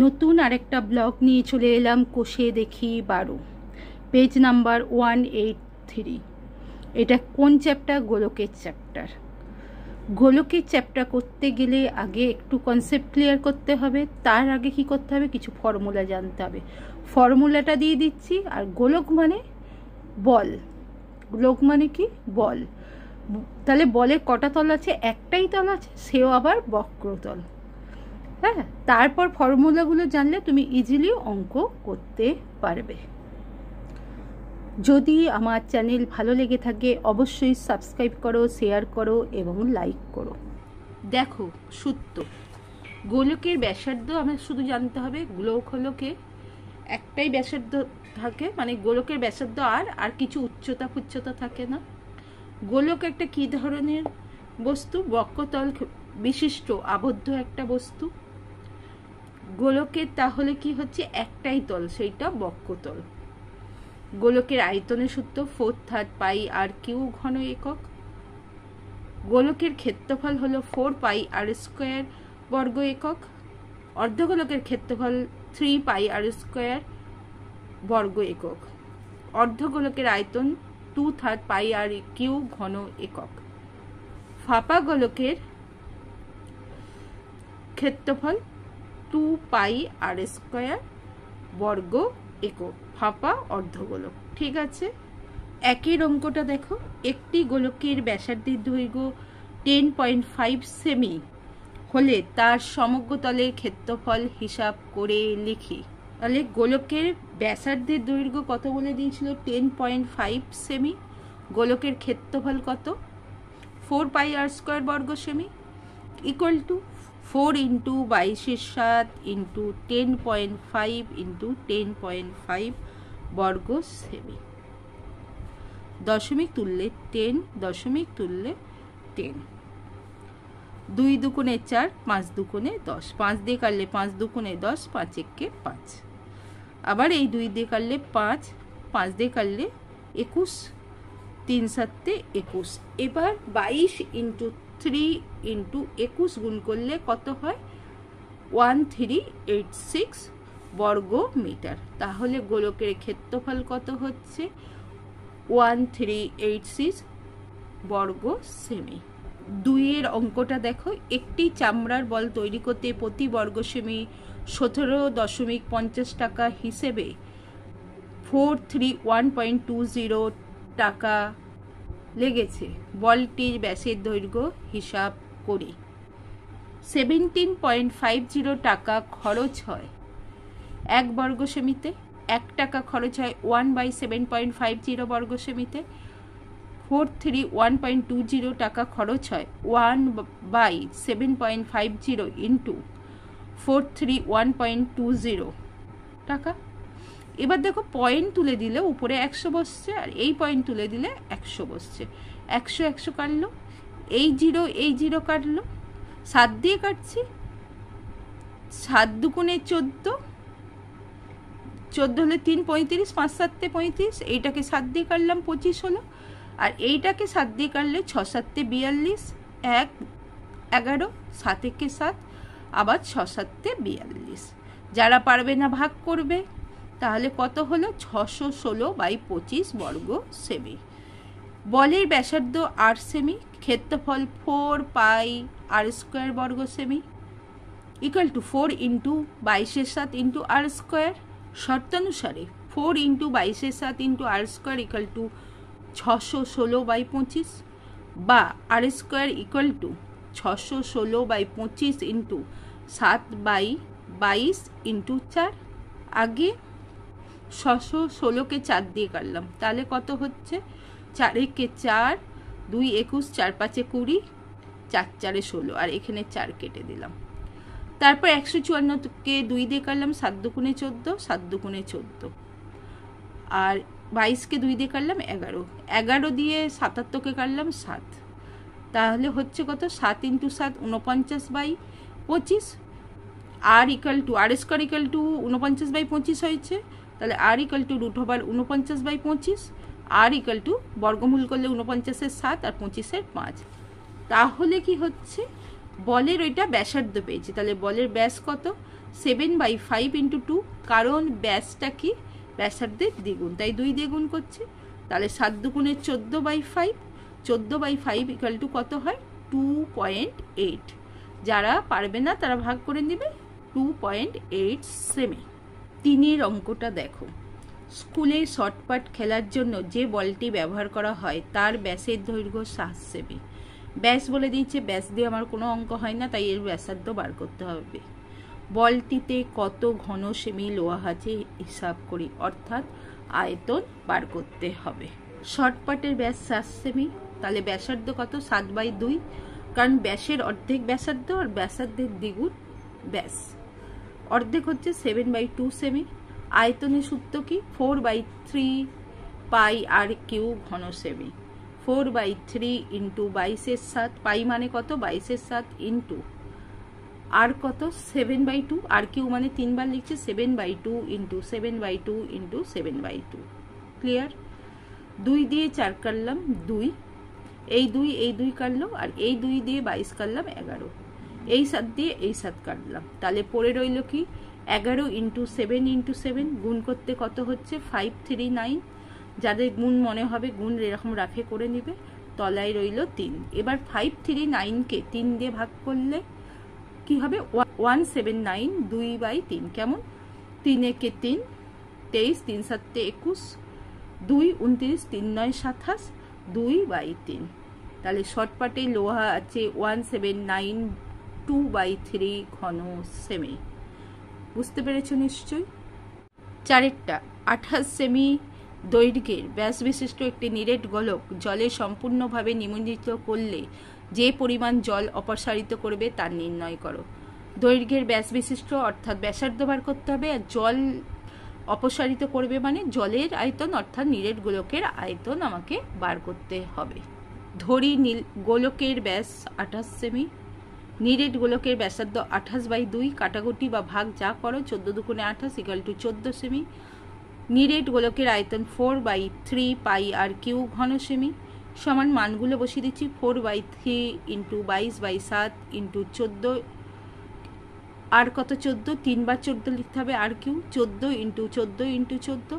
নতুন আরেকটা ব্লগ নিয়ে চলে এলাম। কষে দেখি 12, পেজ নাম্বার 183। এটা কোন চ্যাপ্টার? গোলকের চ্যাপ্টার। গোলকের চ্যাপ্টার করতে গেলে আগে একটু কনসেপ্ট ক্লিয়ার করতে হবে। তার আগে কি করতে হবে? কিছু ফর্মুলা জানতে হবে। ফর্মুলাটা দিয়ে দিচ্ছি। আর গোলক মানে বল। গোলক মানে কি? বল। তাহলে বলের কটা তল আছে? একটাই তল আছে, সেও আবার বক্রতল। হ্যাঁ, তারপর ফর্মুলাগুলো জানলে তুমি ইজিলি অঙ্ক করতে পারবে। যদি আমার চ্যানেল ভালো লেগে থাকে অবশ্যই সাবস্ক্রাইব করো, শেয়ার করো এবং লাইক করো। দেখো সূত্র, গোলকের ব্যাসার্ধ আমার শুধু জানতে হবে। গোলক হলো একটাই ব্যাসার্ধ থাকে, মানে গোলকের ব্যাসার্ধ আর কিছু উচ্চতা ফুচ্চতা থাকে না। গোলক একটা কি ধরনের বস্তু? বক্রতল বিশিষ্ট আবদ্ধ একটা বস্তু। গোলকের তাহলে কি হচ্ছে? একটাই তল, সেইটা বক্রতল। গোলকের আয়তনের সূত্র 4/3 পাই আর কিউ ঘন একক। গোলকের ক্ষেত্রফল হলো 4 পাই আর স্কোয়ার বর্গ একক। অর্ধগোলকের ক্ষেত্রফল 3 পাই আর স্কোয়ার বর্গ একক। অর্ধগোলকের আয়তন 2/3 পাই আর কিউ ঘন একক। ফাঁপা গোলকের ক্ষেত্রফল 2 পাই আর স্কোয়ার বর্গ একক। ফাঁপা অর্ধগোলক। ঠিক আছে, একই অঙ্কটা দেখো। একটি গোলকের ব্যাসার্ধের দৈর্ঘ্য 10.5 সেমি হলে তার সমগ্র তলের ক্ষেত্রফল হিসাব করে লিখি। তাহলে গোলকের ব্যাসার্ধের দৈর্ঘ্য কত বলে দিয়েছিল? 10.5 সেমি। গোলকের ক্ষেত্রফল কত? 4 পাই আর স্কোয়ার বর্গ সেমি, equal to 4 into 22/7 into 10.5 into 10.5 বর্গ সেমি। দশমিক তুললে 10, দশমিক তুললে 10। 2 দুগুণে 4, 5 দুগুণে 10। 5 দিয়ে কাটলে 5 দুগুণে 10, 5 একে 5। আবার এই 2 দিয়ে কাটলে 5, 5 দিয়ে কাটলে 21, 3 7 21। এবার 22 ইন্টু 3 ইন্টু 21 গুণ করলে কত হয়? 1386 বর্গ মিটার। তাহলে গোলকের ক্ষেত্রফল কত হচ্ছে? 1386 বর্গ সেমি। 2 অঙ্কটা দেখো। একটি চামড়ার বল তৈরি করতে প্রতি বর্গ সেমি 17.50 টাকা হিসেবে 431.20 টাকা লেগেছে। বলটির ব্যাসের দৈর্ঘ্য হিসাব করি। 17.50 টাকা খরচ হয় 1 বর্গ সেমিতে। 1 টাকা খরচ হয় 1/7.50 বর্গ সেমিতে। 431.20 টাকা খরচ হয় 1/7.50 ইন্টু 431.20 টাকা। এবার দেখো, পয়েন্ট তুলে দিলে উপরে 100 বসছে, আর এই পয়েন্ট তুলে দিলে 100 বসছে। 100 100 কাটলো, এই 0 কাটলো। 7 দিয়ে কাটছি। 7 দুগুণে 14, 14 হলে 3 35, 5 7 35। এইটাকে 7 দিয়ে কাটলাম, 25 হলো। আর এইটাকে 7 দিয়ে কাটলে 6 7 42, 1 11, 7 একে 7, আবার 6 7 42। যারা পারবে না ভাগ করবে। তাহলে কত হলো? 616/25 বর্গ সেমি। বলের ব্যাসার্ধ 8 সেমি, ক্ষেত্রফল 4 পাই আর স্কোয়ার বর্গ সেমি, equal to 4 into 22/7 into R square. শর্তানুসারে 4 into 22/7 into R square equal to 616/25, বা r square equal to 616/25 into 7/22 into 4। আগে 616কে 4 দিয়ে কাটলাম, তাহলে কত হচ্ছে? 4 একে 4, 2 21, 4 5 20, 4 4 16, আর এখানে 4 কেটে দিলাম। তারপর 154কে 2 দিয়ে কাটলাম, 7 দুগুণে 14, 7 দুগুণে 14, আর 22কে 2 দিয়ে কাটলাম 11, 11 দিয়ে 77কে কাটলাম 7। তাহলে হচ্ছে কত? 7 into 7 49/25। R equal to r square equal to 49/25 হয়েছে। তাহলে r equal to √49/25। R equal to বর্গমূল করলে 49-এর 7 আর 25-এর 5। তাহলে কি হচ্ছে? বলের ওইটা ব্যাসার্ধ পেয়েছি। তাহলে বলের ব্যাস কত? 7/5 ইন্টু 2, কারণ ব্যাসটা কি ব্যাসার্ধের দ্বিগুণ, তাই 2 দিয়ে গুণ করছি। তাহলে 7 দুগুণে 14/5, 14/5 ইকুয়াল টু কত হয় 2.8। যারা পারবে না তারা ভাগ করে নেবে 2.8 সেমি। 3 অঙ্কটা দেখো, স্কুলে শর্টপাট খেলার জন্য যে বলটি ব্যবহার করা হয় তার ব্যাসের দৈর্ঘ্য 7 সেমি। ব্যাস বলে দিয়েছে, ব্যাস দিয়ে আমার কোনো অঙ্ক হয় না, তাই এর ব্যাসার্ধ বার করতে হবে। বলটিতে কত ঘন সেমি লোহা আছে হিসাব করি, অর্থাৎ আয়তন বার করতে হবে। শর্টপাটের ব্যাস 7 সেমি, তাহলে ব্যাসার্ধ কত 7/2, কারণ ব্যাসের অর্ধেক ব্যাসার্ধ আর ব্যাসার্ধের দ্বিগুণ ব্যাস। অর্ধেক হচ্ছে 7/2 সেমি। আয়তনের সূত্র কি 4/3 পাই আর কিউ ঘন সেমি। 4/3 ইন্টু 22/7, পাই মানে কত 22/7 ইন্টু আর কত 7/2, আর কিউ মানে 3 বার লিখছে 7/2 ইন্টু 7/2 ইন্টু 7/2। ক্লিয়ার? 2 দিয়ে 4 কাটলাম 2, এই 2 কাটলো, আর এই 2 দিয়ে 22 কাটলাম 11, এই 7 দিয়ে এই 7 কাটলাম, তাহলে পড়ে রইল কি 11 ইন্টু 7 ইন্টু 7, গুণ করতে কত হচ্ছে 539। যাদের গুণ মনে হবে গুণ এরকম রাখে করে নিবে। তলায় রইল 3। এবার 539কে 3 দিয়ে ভাগ করলে কি হবে 179, 2/3 কেমন 3 একে 3, 23, 3 7 21, 2 29, 3 9 27, 2/3। তাহলে শর্টপাটে লোহা আছে 179 2/3 ঘন সেমি। বুঝতে পেরেছো নিশ্চয়ই? 4টা 28 সেমি দৈর্ঘ্যের ব্যাস বিশিষ্ট একটি নিরেট গোলক জলে সম্পূর্ণভাবে নিমজ্জিত করলে যে পরিমাণ জল অপসারিত করবে তা নির্ণয় করো। দৈর্ঘ্যের ব্যাস বিশিষ্ট অর্থাৎ ব্যাসার্ধ বার করতে হবে, আর জল অপসারিত করবে মানে জলের আয়তন অর্থাৎ নিরেট গোলকের আয়তন আমাকে বার করতে হবে। ধরি গোলকের ব্যাস 28 সেমি, নিরেট গোলকের ব্যাসার্ধ 28/2, কাটাকুটি বা ভাগ যা করো 14 দুগুণে 28 ইকুয়াল টু 14 সেমি। নিরেট গোলকের আয়তন 4/3 পাই আর কিউ ঘন সেমি, সমান মানগুলো বসিয়ে দিচ্ছি 4/3 ইন্টু 22/7 ইন্টু 14, আর কত 14, 3 বার 14 লিখতে হবে, আর কিউ 14 ইন্টু 14 ইন্টু 14,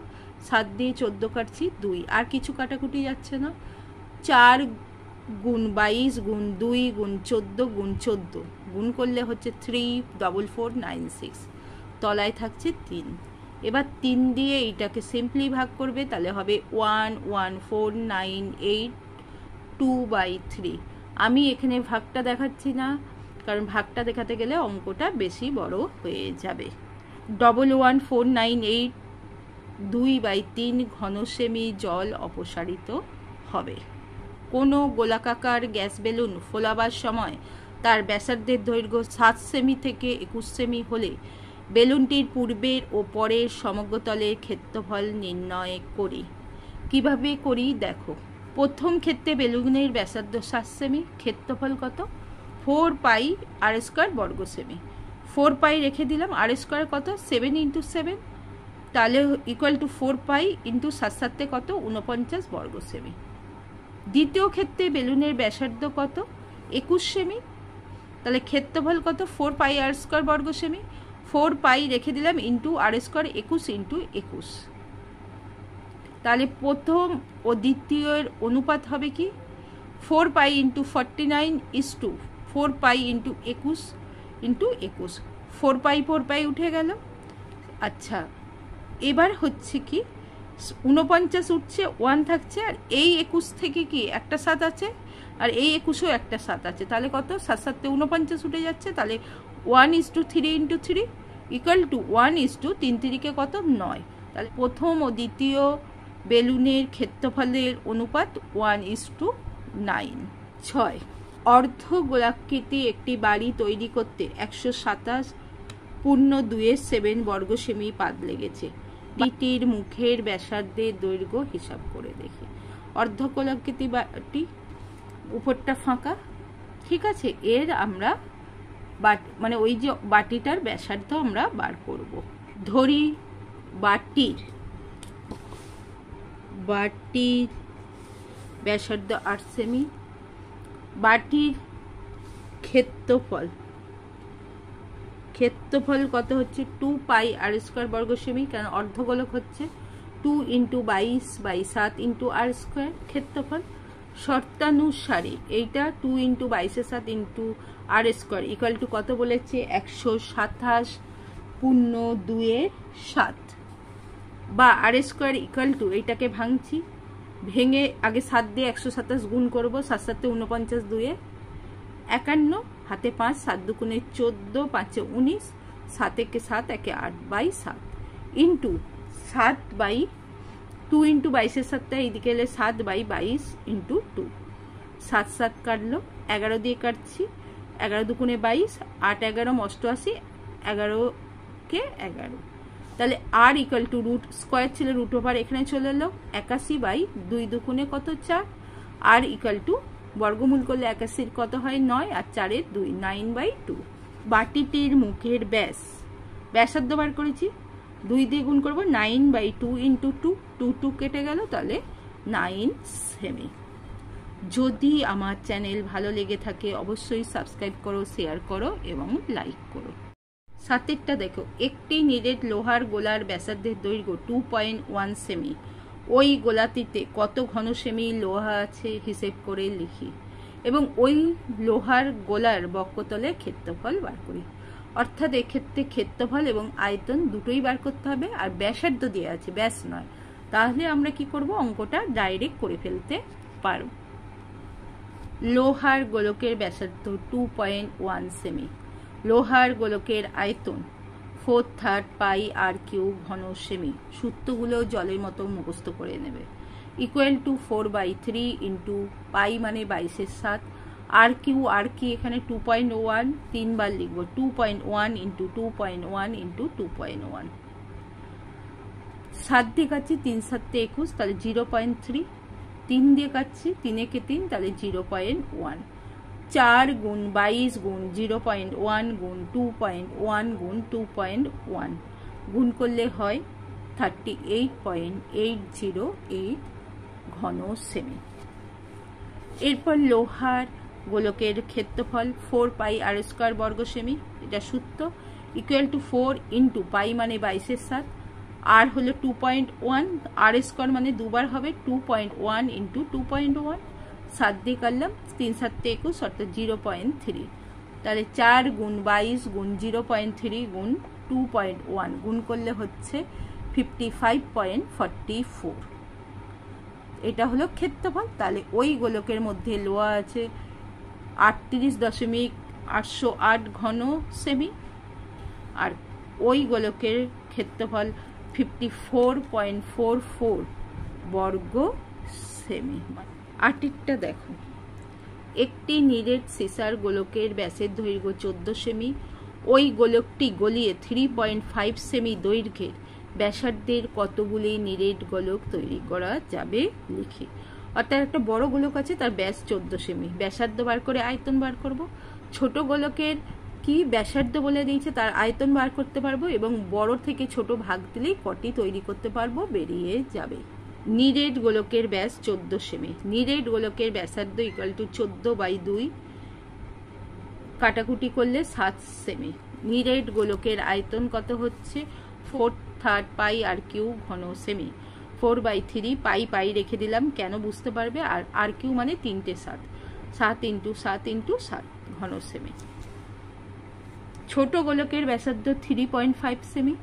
7 দিয়ে 14 কাটছি 2, আর কিছু কাটাকুটি যাচ্ছে না। 4 গুণ 22 গুণ 2 গুণ 14 গুণ 14 গুণ করলে হচ্ছে 34496, তলায় থাকছে 3। এবার 3 দিয়ে এইটাকে সিম্পলি ভাগ করবে, তাহলে হবে 11498 2/3। আমি এখানে ভাগটা দেখাচ্ছি না, কারণ ভাগটা দেখাতে গেলে অঙ্কটা বেশি বড় হয়ে যাবে। 11498 2/3 ঘন সেমি জল অপসারিত হবে। কোনো গোলাকার গ্যাস বেলুন ফোলাবার সময় তার ব্যাসার্ধের দৈর্ঘ্য 7 সেমি থেকে 21 সেমি হলে বেলুনটির পূর্বের ও পরের সমগ্রতলের ক্ষেত্রফল নির্ণয় করি। কিভাবে করি দেখো। প্রথম ক্ষেত্রে বেলুনের ব্যাসার্ধ 7 সেমি, ক্ষেত্রফল কত 4 পাই আর স্কোয়ার বর্গ সেমি। 4 পাই রেখে দিলাম, আর স্কোয়ার কত 7 ইন্টু 7, তাহলে ইকুয়াল টু 4 পাই ইন্টু 7 7 কত 49 বর্গ সেমি। দ্বিতীয় ক্ষেত্রে বেলুনের ব্যাসার্ধ কত 21 সেমি, তাহলে ক্ষেত্রফল কত 4 পাই আর স্কোয়ার বর্গ সেমি। 4 পাই রেখে দিলাম ইন্টু আর স্কোয়ার 21 ইন্টু 21, তাহলে প্রথম ও দ্বিতীয়ের অনুপাত হবে কি 4 pi into 49 is to 4 pi into 21 into 21, 4 পাই উঠে গেল। আচ্ছা, এবার হচ্ছে কি 49 উঠছে, 1 থাকছে, আর এই 21 থেকে কি একটা 7 আছে, আর এই 21ও একটা 7 আছে, তাহলে কত 7 7 49 উঠে যাচ্ছে, তাহলে 1:3 ইন্টু 3 ইকুয়াল টু 1:3 3 কত 9। তাহলে প্রথম ও দ্বিতীয় বেলুনের ক্ষেত্রফলের অনুপাত 1:9। 6 অর্ধ গোলাকৃতি একটি বাড়ি তৈরি করতে 127.2 বর্গ সেমি পাত লেগেছে। বাড়িটির মুখের ব্যাসার্ধের দৈর্ঘ্য হিসাব করে দেখি। অর্ধ গোলাকৃতি বাটি, উপরটা ফাঁকা, ঠিক আছে, এর আমরা মানে ওই যে বাটিটার ব্যাসার্ধ আমরা বার করব। ধরি বাটির ব্যাসার্ধ 8 সেমি, বাটির ক্ষেত্রফল ক্ষেত্রফল কত হচ্ছে 2 পাই আর স্কোয়ার বর্গ সেমি, কারণ অর্ধগোলক হচ্ছে 2 × 22/7 × আর স্কোয়ার ক্ষেত্রফল। শর্তানুসারে এইটা 2 × 22/7 × আর স্কোয়ার ইকুয়াল টু কত বলেছে 127 পূর্ণ 2/7, বা আর স্কোয়ার ইকুয়াল টু এইটাকে ভাঙছি, ভেঙে আগে 7 দিয়ে 127 গুণ করবো, 7 7 49, 2 51, হাতে 5, 7 2 14, 5 19, 7 1 7, 1 8/7 ইন্টু 7/2 × 22/7 এইদিকে এলে 7/22 ইন্টু 2, 7 7 কাটলো, 11 দিয়ে কাটছি, 11 2 22, 8 11 88, 11 কে 11, তাহলে r equal two root square ছিল রুট ওভার এখানে চলে এলো 81/2 2 কত 4, আর ইকুয়াল টু বর্গমূল করলে 81 কত হয় 9, আর 4 এর 2 9/2। বাটিটির মুখের ব্যাসার্ধ বার করেছি, 2 দিয়ে গুণ করবো 9/2 × 2, 2 2 কেটে গেল, তাহলে 9 সেমি। যদি আমার চ্যানেল ভালো লেগে থাকে অবশ্যই সাবস্ক্রাইব করো, শেয়ার করো এবং লাইক করো। 7এরটা দেখো, একটি নিরেট লোহার গোলার ব্যাসার্ধের দৈর্ঘ্য 2.1 সেমি, ওই গোলাটিতে কত ঘন সেমি লোহা আছে হিসেব করে লিখি, এবং ওই লোহার গোলার বক্ষতলে ক্ষেত্রফল বার করি। অর্থাৎ এক্ষেত্রে ক্ষেত্রফল এবং আয়তন দুটোই বার করতে হবে, আর ব্যাসার্ধ দিয়ে আছে, ব্যাস নয়। তাহলে আমরা কি করব, অঙ্কটা ডাইরেক্ট করে ফেলতে পারব। লোহার গোলকের ব্যাসার্ধ 2.1 সেমি, লোহার গোলকের আয়তন 4/3 পাই আর কিউ ঘন সেমি। সূত্রগুলো জলের মতো মুখস্থ করে নেবে। ইকুয়াল টু 4/3 ইন্টু পাই মানে 22/7, আর কি এখানে 2.1 তিনবার লিখবো, 2.1 ইন্টু 2.1 ইন্টু 2.1। 7 দিয়ে কাটছি, 3 7 21, তাহলে 0.3, 3 দিয়ে কাটছি, 3 একে 3, তাহলে 0.1, 4 × 22 × 0.1 × 2.1 × 2.1 গুণ করলে হয় 38.808 ঘন সেমি। এরপর লোহার গোলকের ক্ষেত্রফল 4 পাই আর স্কোয়ার বর্গ সেমি, এটা সূত্র, ইকুয়াল টু 4 ইন্টু পাই মানে 22/7, আর হলো 2.1, আর স্কোয়ার মানে দুবার হবে 2.1 ইন্টু 2.1, 7 দিয়ে কাটলাম, 3 7 21, অর্থাৎ 0.3, তাহলে 4 × 22 × 0.3 × 2.1 গুণ করলে হচ্ছে 55.44। এটা হলো ক্ষেত্রফল। তাহলে ওই গোলকের মধ্যে লোহা আছে 38.808 ঘন সেমি, আর ওই গোলকের ক্ষেত্রফল 54.44 বর্গ সেমি। 8টা দেখো, একটি নিরেট সিসার গোলকের ব্যাসের দৈর্ঘ্য 14 সেমি, ওই গোলকটি গলিয়ে 3.5 সেমি দৈর্ঘ্যের ব্যাসার্ধের কতগুলি নিরেট গোলক তৈরি করা যাবে লিখি। অর্থাৎ একটা বড় গোলক আছে, তার ব্যাস 14 সেমি, ব্যাসার্ধ বার করে আয়তন বার করব। ছোট গোলকের কি ব্যাসার্ধ বলে দিয়েছে, তার আয়তন বার করতে পারবো, এবং বড় থেকে ছোট ভাগ দিলেই কটি তৈরি করতে পারবো, বেরিয়ে যাবে। নিরেট গোলকের ব্যাস 14 সেমি, নিরেট গোলকের ব্যাসার্ধ ইকুয়াল টু 14/2, কাটাকুটি করলে 7 সেমি। নিরেট গোলকের আয়তন কত হচ্ছে 4/3 পাই আর কিউ ঘন সেমি, 4/3 পাই রেখে দিলাম, কেন বুঝতে পারবে, আর আর কিউ মানে 3টে 7, 7 × 7 × 7 ঘন সেমি। ছোট গোলকের ব্যাসার্ধ 3.5 সেমি,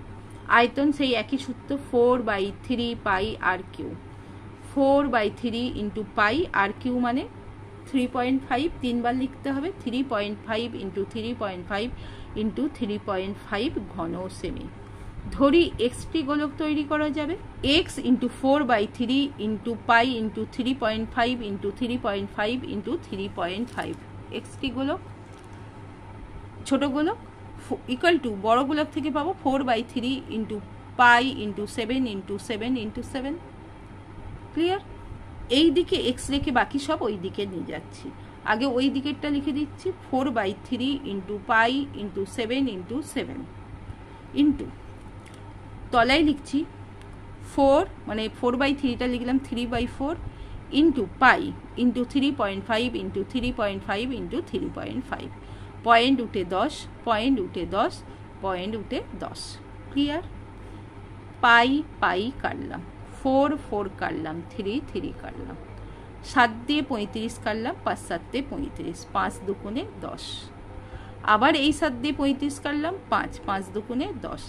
আয়তন সেই একই সূত্র, 4/3 পাই আর কিউ, 4/3 ইন্টু পাই আর কিউ মানে 3.5, তিনবার লিখতে হবে, 3.5 ইন্টু 3.5 ইন্টু 3.5 ঘন সেমি। ধরি এক্সটি গোলক তৈরি করা যাবে, x into 4/3 into pi into 3.5 into 3.5 into 3.5 XT গোলক। ছোট গোলক ইকুয়াল টু বড় গোলক থেকে পাবো 4/3 into pi into 7 into 7 into 7। Clear? এই দিকে এক্স রেখে বাকি সব ওই দিকে নিয়ে যাচ্ছি। আগে ওই দিকেরটা লিখে দিচ্ছি, 4/3 into pi into 7 into 7 into তলায় লিখছি 4, মানে 4/3টা লিখলাম 3/4 into pi into 3.5 into 3.5 into 3.5, point উঠে 10, পয়েন্ট উঠে 10, পয়েন্ট উঠে 10। ক্লিয়ার? পাই পাই কাটলাম, 4 4 কাটলাম, 3 3 কাটলাম, 7 দিয়ে 35 কাটলাম, 5 7 35, 5 দুগুণে 10। আবার এই 7 দিয়ে 35 কাটলাম, 5 5 দুগুণে 10।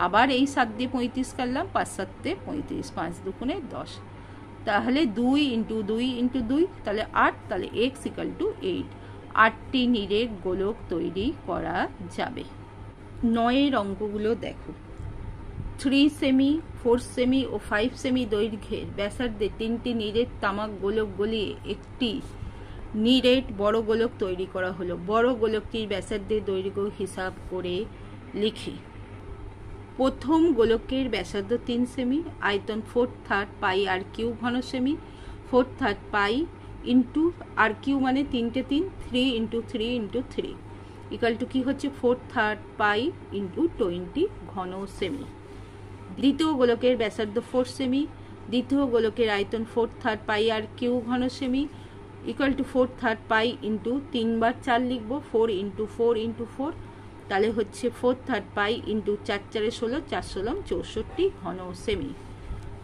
আবার এই 7 দিয়ে 35 কাটলাম, 5 7 35, 5 দুগুণে 10। তাহলে 2 ইন্টু 2 ইন্টু 2, তাহলে 8, তাহলে x ইকাল টু 8। 8টি নিরেট গোলক তৈরি করা যাবে। 9 অঙ্কগুলো দেখো। 3 সেমি, 4 সেমি ও 5 সেমি দৈর্ঘ্যের ব্যাসার্ধে 3টি নিরেট তামাক গোলক গলিয়ে একটি নিরেট বড় গোলক তৈরি করা হলো। বড় গোলকটির ব্যাসার্ধের দৈর্ঘ্য হিসাব করে লিখি। প্রথম গোলকের ব্যাসার্ধ 3 সেমি, আয়তন 4/3 পাই আর কিউ ঘন semi. 4/3 pi into R cu মানে 3টে 3, 3 ইন্টু 3 ইন্টু 3 ইকাল টু কি হচ্ছে 4/3 পাই ইন্টু 20 ঘন সেমি। দ্বিতীয় গোলকের ব্যাসার্ধ 4 সেমি, দ্বিতীয় গোলকের আয়তন 4/3 পাই আর কিউ ঘন semi equal to 4/3 pi into 3 বার 4 লিখবো, 4 ইন্টু 4 ইন্টু 4, তাহলে হচ্ছে 4/3 পাই ইন্টু 4 4 16, 4 16 64 ঘন সেমি।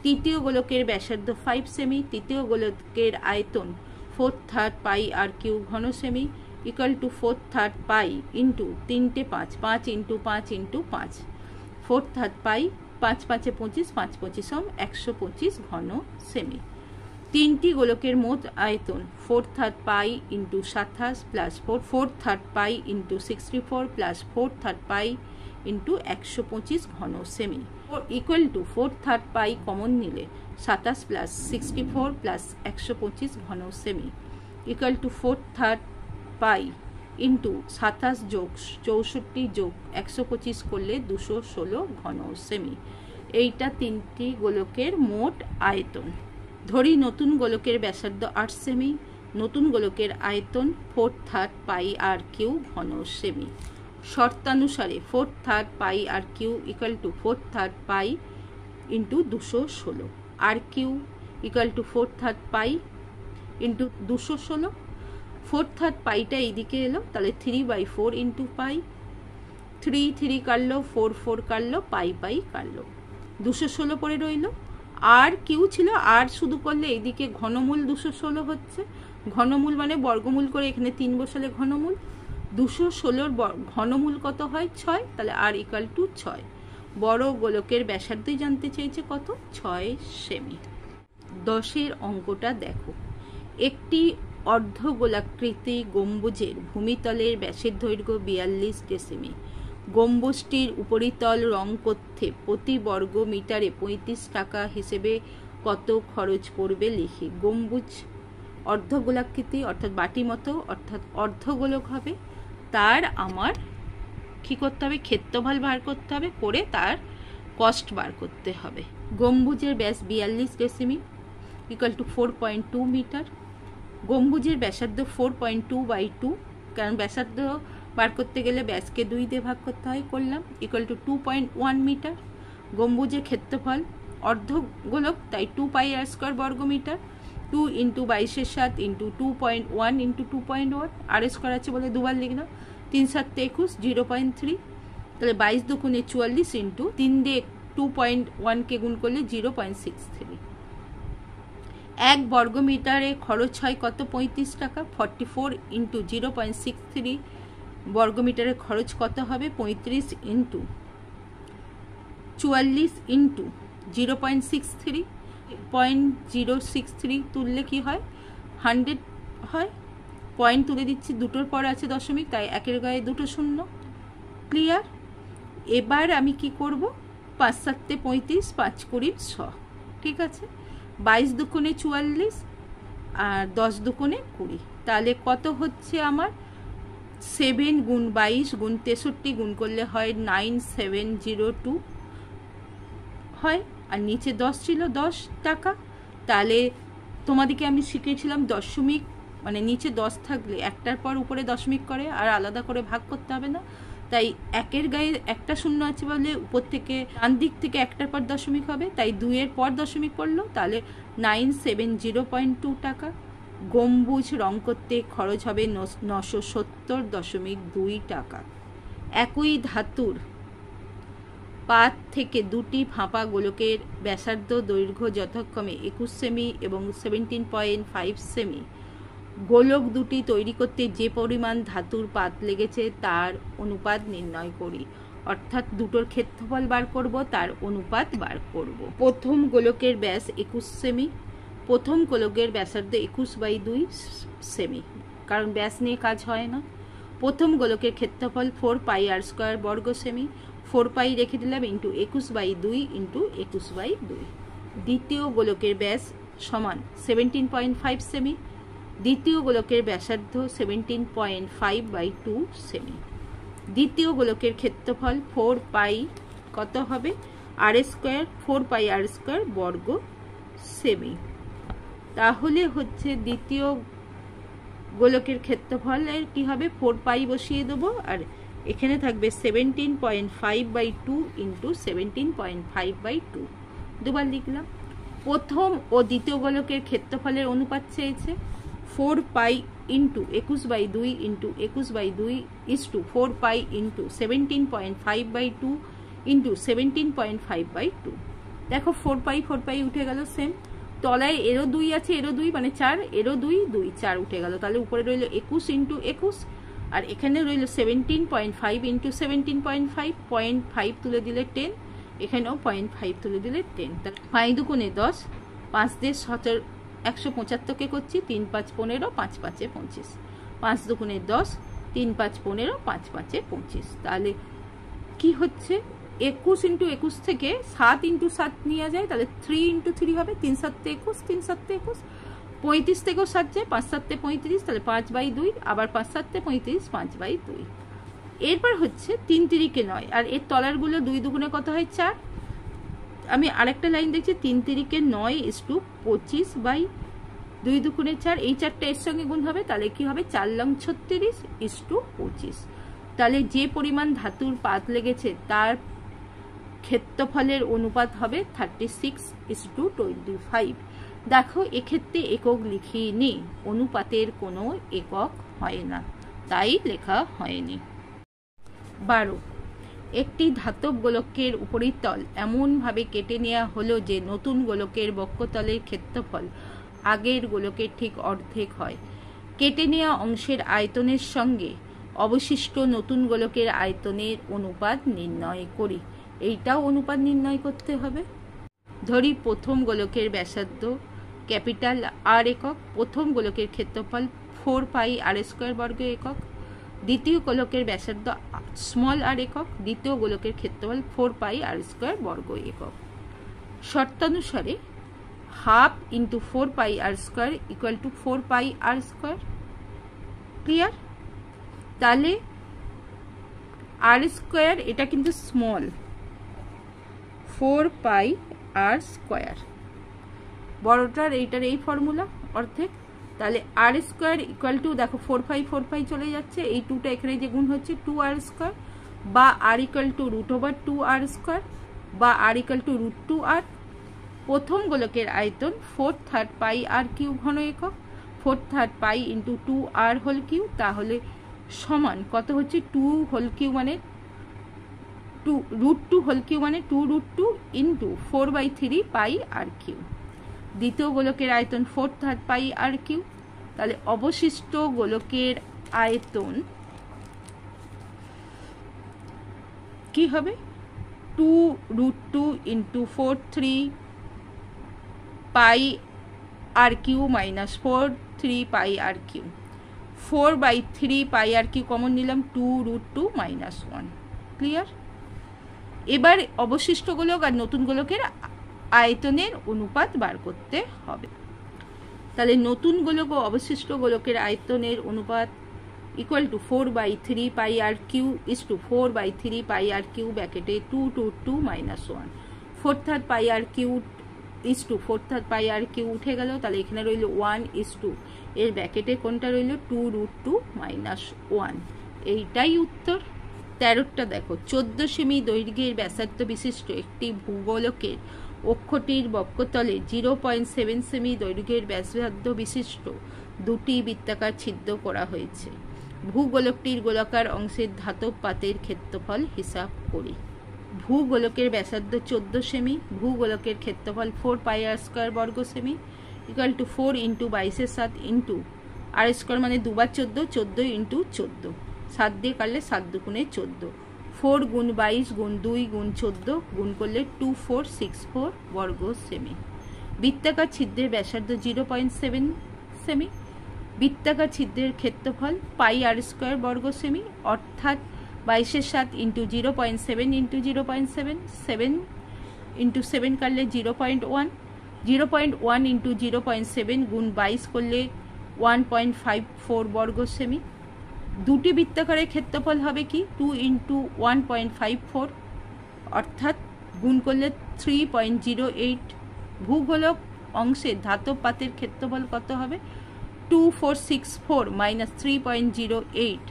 তৃতীয় গোলকের ব্যাসার্ধ 5 সেমি, তৃতীয় গোলকের আয়তন 4/3 পাই আর কিউ ঘন semi equal to 4/3 pi into 3টে 5, 5 ইন্টু 5 ইন্টু 5, 4/3 পাই, 5 5 25, 5 25 125 ঘন সেমি। তিনটি গোলকের মোট আয়তন 4/3 pi into 27 plus 4/3 pi into 64 plus 4/3 pi into 125 ঘন সেমি ইকুয়াল টু 4/3 পাই কমন নিলে 27 প্লাস 64 প্লাস 125 ঘন সেমি ইকুয়াল টু 4/3 পাই ইন্টু 27 যোগ 64 যোগ 125 করলে 216 ঘন সেমি। এইটা তিনটি গোলকের মোট আয়তন। ধরি নতুন গোলকের ব্যাসার্ধ 8 সেমি, নতুন গোলকের আয়তন 4/3 পাই আর কিউ ঘন সেমি। শর্তানুসারে 4/3 pi R cube equal to 4/3 pi into 216, r cube equal to 4/3 pi into 216। 4/3 পাইটা এইদিকে এলো, তাহলে 3/4 ইন্টু পাই, 3 3 কাটলো, 4 4 কাটলো, পাই পাই কাটলো, 216 পরে রইল। আর কিউ ছিল, আর শুধু করলে এইদিকে ঘনমূল 216 হচ্ছে, ঘনমূল মানে বর্গমূল করে এখানে 3 বসালে ঘনমূল, 216 ঘনমূল কত হয় 6, তাহলে আর ইকাল টু 6। বড় গোলকের ব্যাসার্ধই জানতে চেয়েছে কত, 6 সেমি। 10 অঙ্কটা দেখো। একটি অর্ধগোলাকৃতি গম্বুজের ভূমিতলের ব্যাসের দৈর্ঘ্য 42 ডেসিমি। গম্বুজটির উপরিতল রং করতে প্রতি বর্গ মিটারে 35 টাকা হিসেবে কত খরচ পড়বে লিখি। গম্বুজ অর্ধগোলাকৃতি অর্থাৎ বাটি মতো অর্থাৎ অর্ধগোলক হবে, তার আমার কী করতে হবে, ক্ষেত্রফল বার করতে হবে, করে তার কস্ট বার করতে হবে। গম্বুজের ব্যাস 42 ডেসিমি ইকুয়াল টু 4.2 মিটার। গম্বুজের ব্যাসার্ধ 4.2/2, কারণ ব্যাসার্ধ বার করতে গেলে ব্যাসকে 2 দিয়ে ভাগ করতে হয়, করলাম, ইকুয়াল টু 2.1 মিটার। গম্বুজের ক্ষেত্রফল অর্ধগোলক, তাই 2 পাই আর স্কোয়ার বর্গ মিটার, 2 ইন্টু 22 7 ইন্টু 2.1 ইন্টু 2.1, আর স্কোয়ার আছে বলে দুবার লিখলাম, 3 7 21 0.3, তাহলে 22 দুগুণে 44 ইন্টু 3 দিয়ে 2.1কে গুণ করলে 0.63। 1 বর্গ মিটারে খরচ হয় কত, 35 টাকা। 44 ইন্টু 0.63 বর্গমিটারে খরচ কত হবে, 35 ইন্টু 44 ইন্টু 0.63, 0.063 তুললে কি হয়, 100 হয়। পয়েন্ট তুলে দিচ্ছি, দুটোর পর আছে দশমিক, তাই একের গায়ে দুটো শূন্য। ক্লিয়ার? এবার আমি কি করব, 5 7 35, 5 20 100, ঠিক আছে। 22 দুগুণে 44 আর 10 দুগুণে 20, তাহলে কত হচ্ছে আমার, 7 গুণ 22 গুণ 63 গুণ করলে হয় 9702 হয়, আর নিচে 10 ছিল 10 টাকা। তাহলে তোমাদেরকে আমি শিখিয়েছিলাম দশমিক মানে নিচে 10 থাকলে একটার পর উপরে দশমিক করে, আর আলাদা করে ভাগ করতে হবে না, তাই একের গায়ে একটা শূন্য আছে বলে উপর থেকে ডান দিক থেকে একটার পর দশমিক হবে, তাই 2-এর পর দশমিক করলো, তাহলে 970.2 টাকা। গম্বুজ রং করতে খরচ হবে 970.2 টাকা। একই ধাতুর পাত থেকে দুটি ফাঁপা গোলকের ব্যাসার্ধ দৈর্ঘ্য যথাক্রমে 21 সেমি এবং 17.5 সেমি। গোলক দুটি তৈরি করতে যে পরিমাণ ধাতুর পাত লেগেছে তার অনুপাত নির্ণয় করি। অর্থাৎ দুটোর ক্ষেত্রফল বার করব, তার অনুপাত বার করব। প্রথম গোলকের ব্যাস 21 সেমি, প্রথম গোলকের ব্যাসার্ধ 21/2 সেমি, কারণ ব্যাস নিয়ে কাজ হয় না। প্রথম গোলকের ক্ষেত্রফল 4πr² বর্গ সেমি, 4π রেখে দিলাম ইন্টু 21/2 ইন্টু 21/2। দ্বিতীয় গোলকের ব্যাস সমান 17.5 সেমি, দ্বিতীয় গোলকের ব্যাসার্ধ 17.5/2 সেমি। দ্বিতীয় গোলকের ক্ষেত্রফল 4π কত হবে r², 4πr² বর্গ সেমি। তাহলে হচ্ছে দ্বিতীয় গোলকের ক্ষেত্রফলের কি হবে, 4π বসিয়ে দেবো, আর এখানে থাকবে 17.5/2 ইন্টু 17.5/2, দুবার লিখলাম। প্রথম ও দ্বিতীয় গোলকের ক্ষেত্রফলের অনুপাত চেয়েছে, 4π into 21/2 into 21/2 is to 4π into 17.5/2 into 17.5/2। দেখো 4π উঠে গেল সেম, তলায় এরও 2 আছে, এরও 2 মানে 4, এরও 2, 2, 4 উঠে গেল। তাহলে উপরে রইল 21 ইন্টু 21, আর এখানে রইল 17.5 ইন্টু 17.5, 0.5 তুলে দিলে 10, এখানেও 0.5 তুলে দিলে 10। 5 দুগুণে 10, 5 দিয়ে 175কে করছি, 3 5 15, 5 5 25, 5 দুগুণে 10, 3 5 15, 5 5 25। তাহলে কি হচ্ছে, 21 ইন্টু 21 থেকে 7 ইন্টু 7 নিয়ে যায়, তাহলে 3 ইন্টু 3 হবে, 3 7 21, 3 7 21, 35 থেকেও 7 যায়, 5 7 35, তাহলে 5/2, আবার 5 7 35, 5/2। এরপর হচ্ছে 3 3 9, আর এর তলারগুলো 2 দুগুণে কত হয় 4। আমি আরেকটা লাইন দেখছি, 3 3 9 ইস্টু 25/2 দুগুণে 4, এই 4টা এর সঙ্গে গুণ হবে, তাহলে কি হবে 4 লং 36 ইস্টু 25। তাহলে যে পরিমাণ ধাতুর পাত লেগেছে তার ক্ষেত্রফলের অনুপাত হবে 36:25। দেখো এক্ষেত্রে একক লিখিনি, অনুপাতের কোনো একক হয় না, তাই লেখা হয়নি। 12, একটি ধাতব গোলকের উপরিতল এমনভাবে কেটে নেওয়া হলো যে নতুন গোলকের বক্ষতলের ক্ষেত্রফল আগের গোলকের ঠিক অর্ধেক হয়। কেটে নেওয়া অংশের আয়তনের সঙ্গে অবশিষ্ট নতুন গোলকের আয়তনের অনুপাত নির্ণয় করি। এইটাও অনুপাত নির্ণয় করতে হবে। ধরি প্রথম গোলকের ব্যাসার্ধ ক্যাপিটাল আর একক, প্রথম গোলকের ক্ষেত্রফল 4πr² বর্গ একক, দ্বিতীয় গোলকের ব্যাসার্ধ স্মল আর একক, দ্বিতীয় গোলকের ক্ষেত্রফল 4πr² বর্গ একক। শর্তানুসারে half into 4πr² equal to 4πr²। Clear? তাহলে r² এটা কিন্তু স্মল, 4πr², বড়টার এইটার এই ফর্মুলা অর্ধেক। তাহলে r² ইকুয়াল টু, দেখো 4π চলে যাচ্ছে, এই 2টা এখানে যে গুণ হচ্ছে 2r², বা r ইকুয়াল টু √2r², বা r ইকুয়াল টু √2r। প্রথম গোলকের আয়তন 4/3 πr³ ঘন একক, 4/3 π ইন্টু 2r হোল কিউ, তাহলে সমান কত হচ্ছে 2 হোল কিউ মানে √2 হোল কিউ মানে 2√2 ইন্টু 4/3 πr³। দ্বিতীয় গোলকের আয়তন 4/3 πr³, তাহলে অবশিষ্ট গোলকের আয়তন কি হবে 2√2 into 4/3 πr³ minus 4/3 πr³, 4/3 πr³ common নিলাম, 2√2 মাইনাস 1। ক্লিয়ার? এবার অবশিষ্ট গোলক আর নতুন গোলকের আয়তনের অনুপাত বার করতে হবে। তাহলে নতুন গোলক ও অবশিষ্ট গোলকের আয়তনের অনুপাত equal to 4/3 πr³ is to 4/3 πr³ ব্র্যাকেটে 2 2 2 minus 1, 4/3 πr³ is to 4/3 πr³ উঠে গেল, তাহলে এখানে রইল 1 ইস টু এর ব্র্যাকেটে কোনটা রইল 2√2 মাইনাস 1। এইটাই উত্তর। 13টা দেখো, 14 সেমি দৈর্ঘ্যের ব্যাসার্ধ বিশিষ্ট একটি ভূগোলকের অক্ষটির বক্ষতলে 0.7 সেমি দৈর্ঘ্যের ব্যাসার্ধ বিশিষ্ট দুটি বৃত্তাকার ছিদ্র করা হয়েছে। ভূগোলকটির গোলাকার অংশের ধাতব পাতের ক্ষেত্রফল হিসাব করি। ভূগোলকের ব্যাসার্ধ 14 সেমি, ভূগোলকের ক্ষেত্রফল 4 পাই আর স্কোয়ার বর্গ সেমি equal to 4 into 22/7 into R square মানে 2 বার 14, 14 ইন্টু 14, 7 দিয়ে কাটলে 7 দুগুণে 14, 4 গুণ 22 গুণ 2 গুণ 14 গুণ করলে 2464 বর্গ সেমি। বৃত্তাকার ছিদ্রের ব্যাসার্ধ 0.7 সেমি, বৃত্তাকার ছিদ্রের ক্ষেত্রফল পাই আর স্কোয়ার বর্গ সেমি, অর্থাৎ 22/7 ইন্টু 0.7 ইন্টু 0.7, 7 ইন্টু 7 কাটলে 0.1, 0.1 ইন্টু 0.7 গুণ 22 করলে 1.54 বর্গ সেমি। দুটি বৃত্তাকারের ক্ষেত্রফল হবে কি 2 ইন্টু 1.54, অর্থাৎ গুণ করলে 3.08। ভূগোলক অংশের ধাতব পাতের ক্ষেত্রফল কত হবে 2464 মাইনাস 3.08,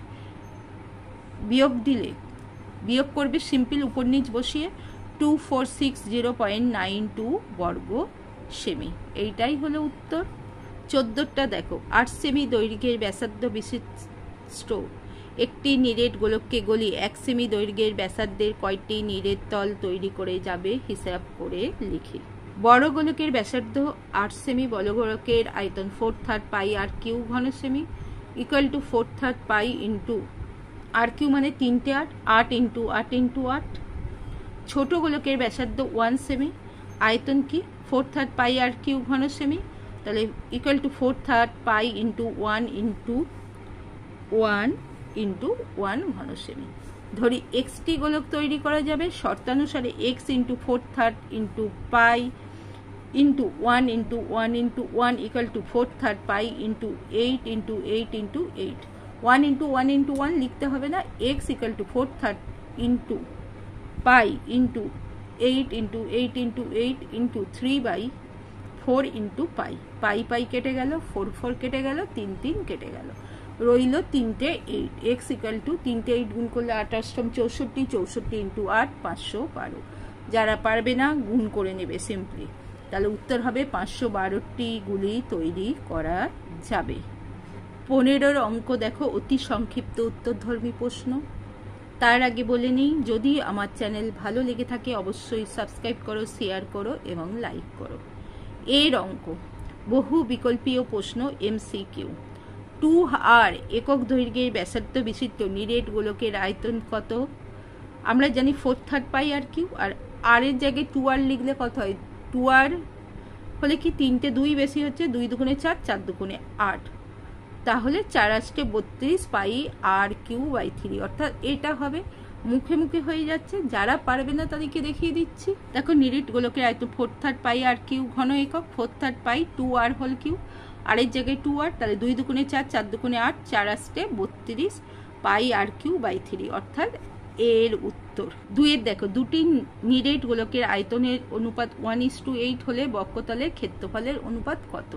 বিয়োগ করবে সিম্পল উপর নিচ বসিয়ে 2460.92 বর্গ সেমি। এইটাই হলো উত্তর। 14টা দেখো, 8 সেমি দৈর্ঘ্যের ব্যাসার্ধ বিশিষ্ট একটি নিরেট গোলককে গলি 1 সেমি দৈর্ঘ্যের ব্যাসার্ধের কয়টি নিরেট তল তৈরি করে যাবে হিসাব করে লিখি। বড় গোলকের ব্যাসার্ধ 8 সেমি, বড় গোলকের আয়তন 4/3 পাই আর কিউ ঘন সেমি equal to 4/3 pi into R cu মানে 3টে 8, 8 ইন্টু 8 ইন্টু 8। ছোট গোলকের ব্যাসার্ধ 1 সেমি, আয়তন কি 4/3 পাই আর কিউ ঘন সেমি, তাহলে equal to 4/3 pi into 1 into 1 into 1 ঘন সেমি। ধরি এক্সটি গোলক তৈরি করা যাবে শর্তানুসারে x into 4/3 into pi into 1 into 1 into 1 equal to 4/3 pi into 8 into 8 into 8। 1 into 1 into 1 লিখতে হবে না, x equal to 4/3 into pi into 8 into 8 into 8 into 3/4 into pi, pi pi কেটে গেল, 4 4 কেটে গেল, 3 3 কেটে গেল, রইল 3টে 8। এক্স ইকুয়াল টু 3টে 8 গুণ করলে 28 64, 64 ইন্টু 8 512। যারা পারবে না গুণ করে নেবে সিম্পলি, তাহলে উত্তর হবে 512টি গুলি তৈরি করা যাবে। 15 অঙ্ক দেখো, অতি সংক্ষিপ্ত উত্তরধর্মী প্রশ্ন। তার আগে বলে নিই, যদি আমার চ্যানেল ভালো লেগে থাকে অবশ্যই সাবস্ক্রাইব করো, শেয়ার করো এবং লাইক করো। এর অঙ্ক বহু বিকল্পীয় প্রশ্ন MCQ। 2r একক দৈর্ঘ্যের ব্যাসার্ধ বিশিষ্ট নিরেট গোলকের আয়তন কত? আমরা জানি 4/3 পাই আর কিউ, আর আর এর জায়গায় 2r লিখলে কত হয়, 2r হলে কি 3টে 2 বেশি হচ্ছে, 2 দুগুণে 4, 4 দুগুণে 8, তাহলে 4 8 32 পাই আর কিউ বাই 3, অর্থাৎ এটা হবে। মুখে মুখে হয়ে যাচ্ছে, যারা পারবে না তাদেরকে দেখিয়ে দিচ্ছি। দেখো নিরেট গোলকের আয়তন 4/3 পাই আর কিউ ঘন একক, 4/3 পাই 2r হোল কিউ, আর এর জায়গায় 2r, তাহলে 2 দুগুণে 4, 4 দুগুণে 8, 4 8 32 পাই আর কিউ বাই 3, অর্থাৎ এর উত্তর। 2 দেখো, দুটি নিরেট গোলকের আয়তনের অনুপাত 1:8 হলে বক্ষতলের ক্ষেত্রফলের অনুপাত কত?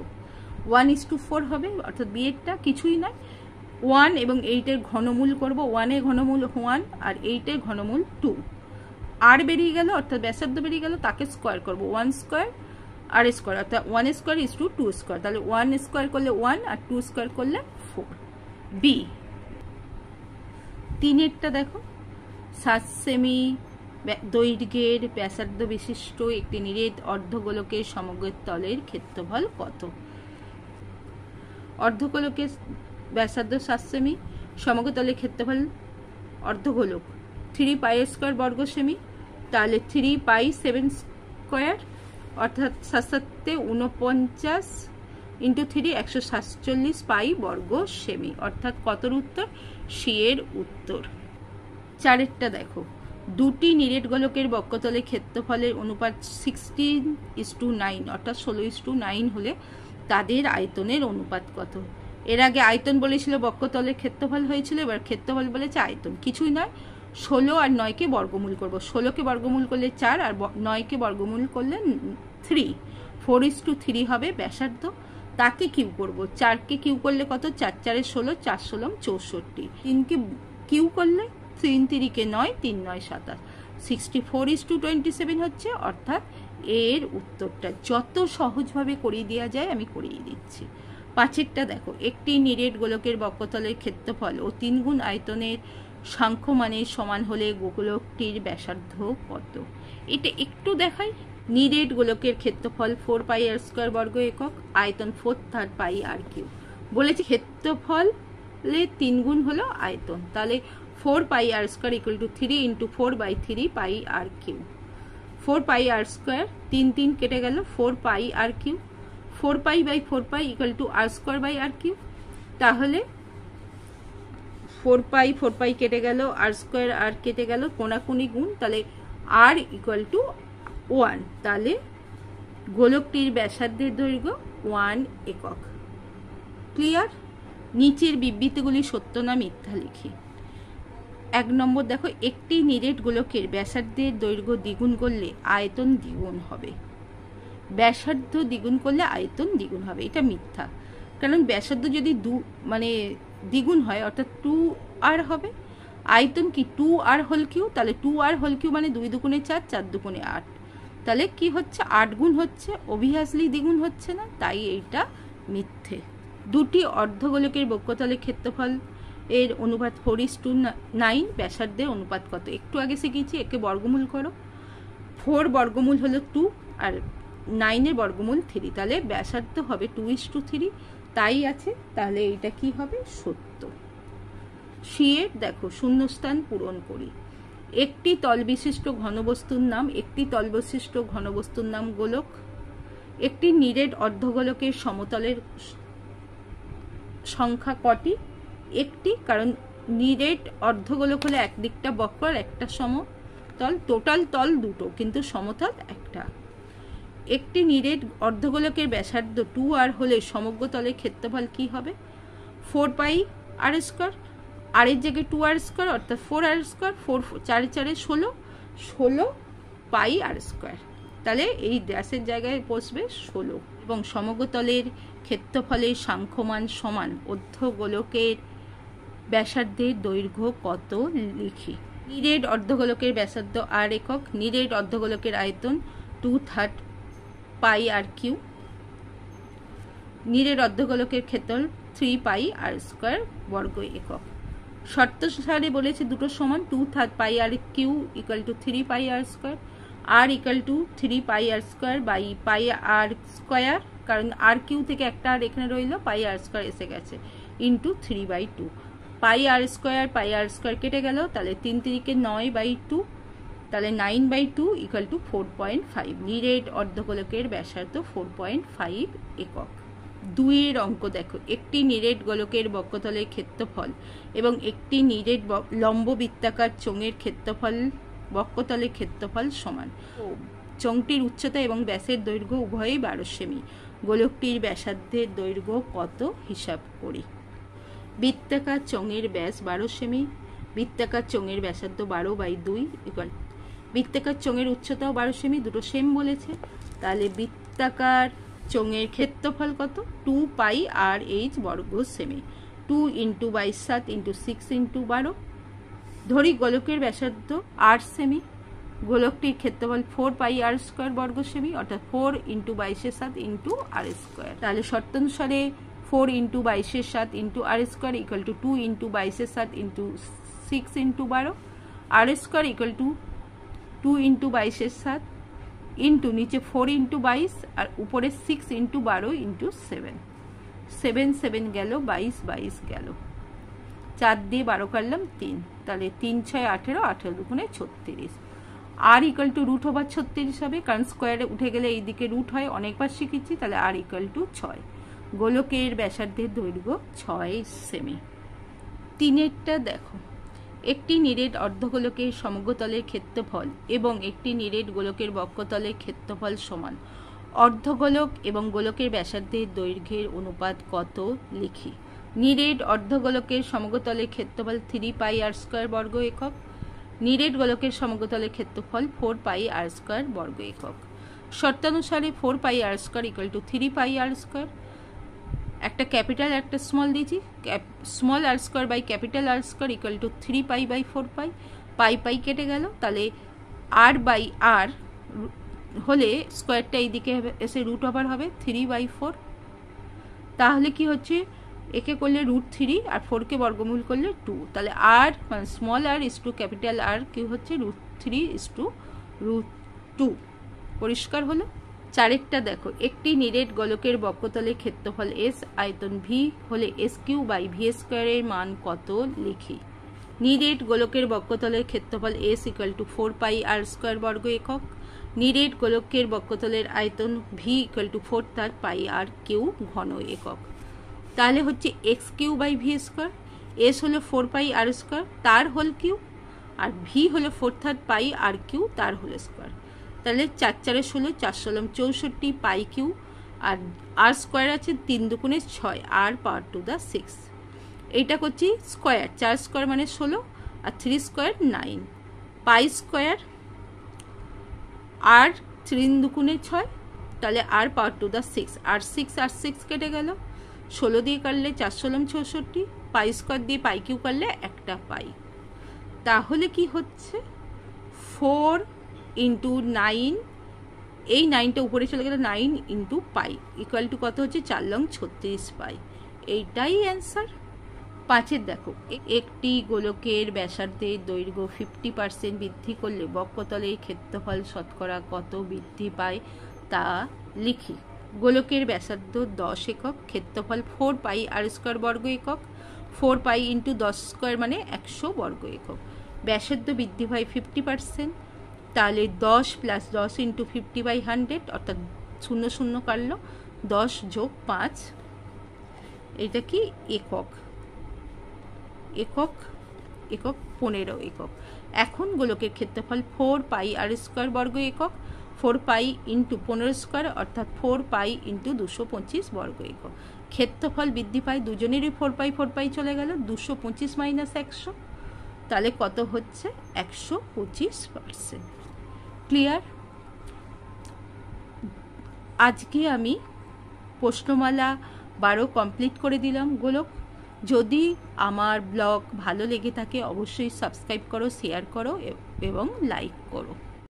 1:4 হবে, অর্থাৎ বিয়েরটা কিছুই নয়, 1 এবং 8-এর ঘনমূল করব, 1-এর ঘনমূল 1 আর 8-এর ঘনমূল 2, আর বেরিয়ে গেল অর্থাৎ ব্যাসার্ধ বেরিয়ে গেল, তাকে স্কোয়ার করব, 1 স্কোয়ার আর স্কোয়ার, অর্থাৎ 1 স্কোয়ার ইজ টু 2 স্কোয়ার, তাহলে 1 স্কোয়ার করলে 1 আর 2 স্কোয়ার করলে 4। বি 3-এরটা দেখো, 7 সেমি দৈর্ঘ্যের ব্যাসার্ধ বিশিষ্ট একটি নিরেট অর্ধগোলকের সমগ্র তলের ক্ষেত্রফল কত? অর্ধগোলকের ব্যাসার্ধ 7 সেমি, সমগ্র তলের ক্ষেত্রফল অর্ধগোলক 3 পাই স্কোয়ার বর্গ সেমি, তাহলে 3 পাই 7 স্কোয়ার, অর্থাৎ 7 49 ইন্টু 3 147 পাই বর্গ সেমি, অর্থাৎ কতর উত্তর? সি এর উত্তর। 4-এরটা দেখো, দুটি নিরেট গোলকের বক্ষতলের ক্ষেত্রফলের অনুপাত 16:9, অর্থাৎ 16:9 হলে তাদের আয়তনের অনুপাত কত? এর আগে আয়তন বলেছিল, বক্ষতলের ক্ষেত্রফল হয়েছিল, এবার ক্ষেত্রফল বলেছে আয়তন। কিছুই নয়, 16 আর 9-কে বর্গমূল করব, 16-কে বর্গমূল করলে 4 আর 9-কে বর্গমূল করলে 3, 4:3 হবে ব্যাসার্ধ। তাকে কিউ করব, 4-কে কিউ করলে কত? 4 4 16, 4 16 64, 3-কে কিউ করলে 3 3-কে 9, 3 9 27, 64:27 হচ্ছে, অর্থাৎ এর উত্তরটা। যত সহজভাবে করিয়ে দেওয়া যায় আমি করিয়ে দিচ্ছি। 5-এরটা দেখো, একটি নিরেট গোলকের বক্ষতলের ক্ষেত্রফল ও 3 গুণ আয়তনের সাংখ্য মানের সমান হলে গোলকটির ব্যাসার্ধ কত? এটা একটু দেখাই। নিরেট গোলকের ক্ষেত্রফল 4 পাই আর স্কোয়ার বর্গ একক, আয়তন 4/3 পাই আর কিউ। বলেছে ক্ষেত্রফলে 3 গুণ হলো আয়তন, তাহলে 4 pi R square equal to 3 × 4/3 pi R cube. 4 pi R square 3 3 কেটে গেল, 4 pi R cube. 4 pi by 4 pi equal to r square by r cube. তাহলে 4 পাই কেটে গেল, আর স্কোয়ার আর কেটে গেল, কোনাকুনি গুণ, তাহলে আর ইকুয়াল টু 1। তাহলে গোলকটির ব্যাসার্ধের দৈর্ঘ্য 1 একক। ক্লিয়ার? নিচের বিবৃতিগুলি সত্য না মিথ্যা লিখি। 1 নম্বর দেখো, একটি নিরেট গোলকের ব্যাসার্ধের দৈর্ঘ্য দ্বিগুণ করলে আয়তন দ্বিগুণ হবে। ব্যাসার্ধ দ্বিগুণ করলে আয়তন দ্বিগুণ হবে, এটা মিথ্যা। কারণ ব্যাসার্ধ যদি দ্বিগুণ হয় অর্থাৎ 2r হবে। আয়তন কি 2r হোল কিউ, তাহলে 2r হোল কিউ মানে 2 দুগুণে 4, 4 দুগুণে 8, তাহলে কি হচ্ছে 8 গুণ হচ্ছে, অবভিয়াসলি দ্বিগুণ হচ্ছে না, তাই এইটা মিথ্যে। দুটি অর্ধগোলকের বক্ষতলের ক্ষেত্রফল এর অনুপাত 4:9, ব্যাসার্ধের অনুপাত কত? একটু আগে শিখেছি, একে বর্গমূল করো। 4 বর্গমূল হলো 2 আর 9 এর বর্গমূল 3, তাহলে ব্যাসার্ধ হবে 2:3, তাই আছে। তাহলে এইটা কি হবে? সত্য। সিয়ের দেখো শূন্যস্থান পূরণ করি। একটি তল বিশিষ্ট ঘনবস্তুর নাম, একটি তল বিশিষ্ট ঘনবস্তুর নাম গোলক। একটি নিরেট অর্ধগোলকের সমতলের সংখ্যা কটি? একটি, কারণ নিরেট অর্ধগোলক হলে একদিকটা বক্র আর একটা সমতল, টোটাল তল দুটো কিন্তু সমতল একটা। একটি নিরেট অর্ধগোলকের ব্যাসার্ধ 2r হলে সমগ্র তলের ক্ষেত্রফল কি হবে? 4 পাই আর স্কোয়ার, আর এর জায়গায় 2r স্কোয়ার অর্থাৎ 4r স্কোয়ার, 4 4 4 16 পাই আর স্কোয়ার। তাহলে এই ড্যাশের জায়গায় বসবে 16। এবং সমগ্র তলের ক্ষেত্রফলের সাংখ্যমান সমান অর্ধগোলকের ব্যাসার্ধের দৈর্ঘ্য কত লিখি। নিরেট অর্ধগোলকের ব্যাসার্ধ r একক, নিরেট অর্ধগোলকের আয়তন 2/3 পাই আর কিউ, নিরেট অর্ধগোলকের ক্ষেত্রফল 3 পাই আর স্কোয়ার বর্গ একক। শর্ত সারে বলেছে দুটো সমান, 2/3 pi R cube equal to 3 pi R square, r equal to 3 pi R square by pi R square, কারণ আর কিউ থেকে একটা আর এখানে রইল, পাই আর স্কোয়ার এসে গেছে, ইন্টু 3/2। পাই আর স্কোয়ার কেটে গেল, তাহলে 3 3 9/2, তাহলে 9/2 ইকুয়াল টু 4.5। নিরেট অর্ধগোলকের ব্যাসার্ধ 4.5 একক। 2 এর অঙ্ক দেখো, একটি নিরেট গোলকের বক্ষতলের ক্ষেত্রফল এবং একটি নিরেট লম্ব বৃত্তাকার চোঙের ক্ষেত্রফল বক্ষতলের ক্ষেত্রফল সমান। চোঙটির উচ্চতা এবং ব্যাসের দৈর্ঘ্য উভয়ই 12 সেমি। গোলকটির ব্যাসার্ধের দৈর্ঘ্য কত হিসাব করি। বৃত্তাকার চোঙের ব্যাস 12 সেমি, বৃত্তাকার চোঙের ব্যাসার্ধ 12/2 ইকুয়াল, বৃত্তাকার চোঙের উচ্চতাও 12 সেমি, দুটো সেম বলেছে, তাহলে বৃত্তাকার চোঙের ক্ষেত্রফল কত? 2 পাই আর এইচ বর্গ সেমি, 2 × 22 × 6 × 12। ধরি গোলকের ব্যাসার্ধ 8 সেমি, গোলকটির ক্ষেত্রফল 4 পাই আর স্কোয়ার বর্গ সেমি, অর্থাৎ 4 × 22 × আর স্কোয়ার। তাহলে শর্তানুসারে 4 × 22 × r square equal to 2 × 22 × 6 × 12, r square equal to 2 × 22 into নিচে 4 × 22 আর উপরে 6 × 12 × 7, 7 7 গেল, 22 22 গেল, 4 দিয়ে 12 কাটলাম 3, তাহলে 3 6 18, 18 দুগুণে 36। আর ইকুয়াল টু √/36 হবে, কারণ স্কোয়ারে উঠে গেলে এই দিকে রুট হয়, অনেকবার শিখেছি, তাহলে আর ইকুয়াল টু 6। গোলকের ব্যাসার্ধের দৈর্ঘ্য 6 সেমি। 3এরটা দেখো, একটি নিরেট অর্ধগোলকের সমগ্রতলের ক্ষেত্রফল এবং একটি নিরেট গোলকের বক্ষতলের ক্ষেত্রফল সমান। অর্ধগোলক এবং গোলকের ব্যাসার্ধের দৈর্ঘ্যের অনুপাত কত লিখি। নিরেট অর্ধগোলকের সমগ্রতলের ক্ষেত্রফল 3 পাই আর স্কোয়ার বর্গ একক, নিরেট গোলকের সমগ্রতলের ক্ষেত্রফল 4 পাই আর স্কোয়ার বর্গ একক। শর্তানুসারে 4 pi R square equal to 3 pi R square, একটা ক্যাপিটাল একটা স্মল দিয়েছি, small r square by capital r square equal to 3 pi by 4 pi, pi pi কেটে গেল, তাহলে আর বাই আর হলে স্কোয়ারটা এইদিকে এসে √ওভার হবে 3/4। তাহলে কি হচ্ছে, একে করলে √3 আর 4কে বর্গমূল করলে 2, তাহলে আর মানে small R is to capital আর কি হচ্ছে √3 ইস টু √2। পরিষ্কার হলো? 4টা দেখো, একটি নিরেট গোলকের বক্ষতলের ক্ষেত্রফল এস, আয়তন ভি হলে SQ/v² এর মান কত লিখি। নিরেট গোলকের বক্ষতলের ক্ষেত্রফল এস ইকুয়াল টু 4πr² বর্গ একক। নিরেট গোলকের বক্ষতলের আয়তন ভি ইকুয়াল টু 4 তার πr³ ঘন একক। তাহলে হচ্ছে x³/v², এস হলো 4πr², তার হোল কিউ, আর ভি হলো 4/3 πr³ তার হোল স্কোয়ার। তাহলে 4 4 16, 4 16 64 π³ আর r² আছে 3 দুগুণে 6 r পাওয়ার টু দা 6। এইটা করছি স্কোয়ার, 4 স্কোয়ার মানে 16 আর 3 স্কোয়ার 9 π² আর 3 দুগুণে 6, তাহলে r পাওয়ার টু দা 6, আর 6 কেটে গেল, 16 দিয়ে কাটলে 4 16 64, π² দিয়ে π³ কাটলে একটা পাই। তাহলে কি হচ্ছে 4 ইন্টু 9, এই 9টা উপরে চলে গেলে 9 ইন্টু পাই ইকুয়াল টু কত হচ্ছে 4 লং 36 পাই। এইটাই অ্যান্সার। 5 দেখো, একটি গোলকের ব্যাসার্ধের দৈর্ঘ্য 50% বৃদ্ধি করলে বক্ষতলের ক্ষেত্রফল শতকরা কত বৃদ্ধি পায় তা লিখি। গোলকের ব্যাসার্ধ 10 একক, ক্ষেত্রফল 4πr² বর্গ একক, 4π ইন্টু 10² মানে 100 বর্গ একক। ব্যাসার্ধ বৃদ্ধি পায় 50%, তাহলে 10 + 10 ইন্টু 50/100 অর্থাৎ 0 0 কাটলো, 10 + 5 এটা কি একক, একক একক 15 একক। এখন গোলকের ক্ষেত্রফল 4πr² বর্গ একক, 4π ইন্টু 15² অর্থাৎ 4π ইন্টু 225 বর্গ একক। ক্ষেত্রফল বৃদ্ধি পায়, দুজনেরই 4π চলে গেল, 225 - 100, তাহলে কত হচ্ছে 125%। ক্লিয়ার? আজকে আমি প্রশ্নমালা 12 কমপ্লিট করে দিলাম গোলক। যদি আমার ব্লগ ভালো লেগে থাকে অবশ্যই সাবস্ক্রাইব করো, শেয়ার করো এবং লাইক করো।